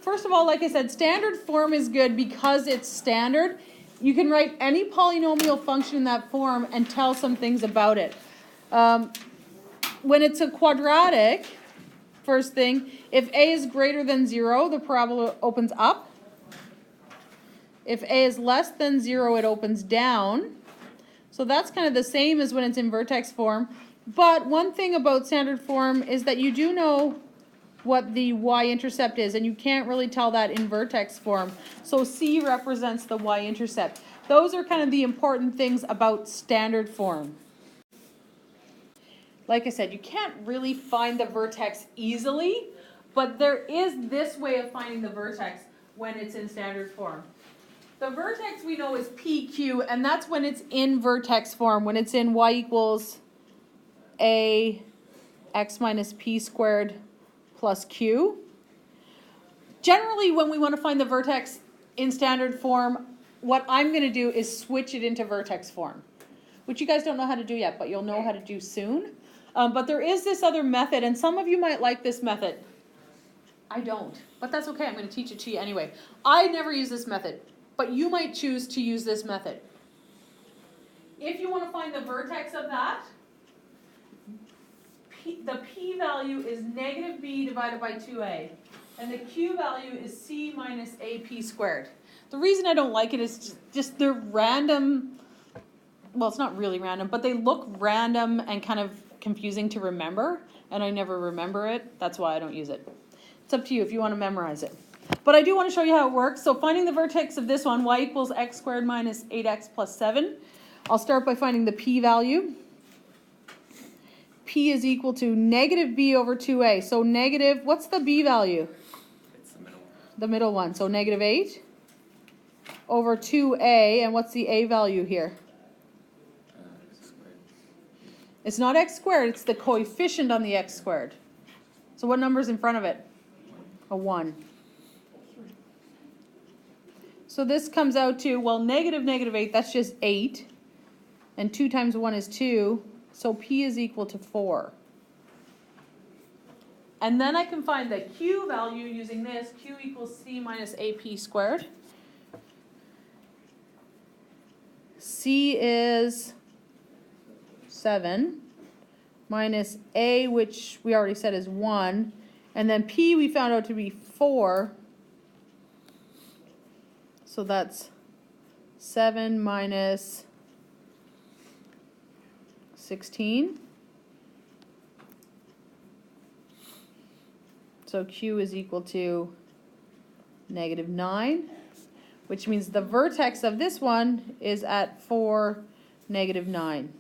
first of all, like I said, standard form is good because it's standard. You can write any polynomial function in that form and tell some things about it. When it's a quadratic, first thing, if a is greater than 0, the parabola opens up. If a is less than 0, it opens down. So that's kind of the same as when it's in vertex form. But one thing about standard form is that you do know what the y-intercept is, and you can't really tell that in vertex form. So C represents the y-intercept. Those are kind of the important things about standard form. Like I said, you can't really find the vertex easily, but there is this way of finding the vertex when it's in standard form. The vertex we know is PQ, and that's when it's in vertex form, when it's in y equals a x minus p squared plus q. Generally, when we want to find the vertex in standard form, what I'm going to do is switch it into vertex form, which you guys don't know how to do yet, but you'll know how to do soon. But there is this other method, and some of you might like this method. I don't, but that's okay. I'm going to teach it to you anyway. I never use this method, but you might choose to use this method. If you want to find the vertex of that, the p value is negative b divided by 2a, and the q value is c minus ap squared. The reason I don't like it is just they're random. Well, it's not really random, but they look random and kind of confusing to remember, and I never remember it. That's why I don't use it. It's up to you if you want to memorize it. But I do want to show you how it works. So finding the vertex of this one, y equals x squared minus 8x plus 7. I'll start by finding the p value. P is equal to negative b over 2a. So negative, what's the b value? It's the middle one. The middle one. So negative 8 over 2a. And what's the a value here? X squared. It's not x squared. It's the coefficient on the x squared. So what number's in front of it? A 1. So this comes out to, well, negative 8, that's just 8. And 2 times 1 is 2. So p is equal to 4. And then I can find the q value using this. Q equals c minus ap squared. C is 7 minus a, which we already said is 1. And then p we found out to be 4. So that's 7 minus 16. So q is equal to negative 9, which means the vertex of this one is at 4, negative 9.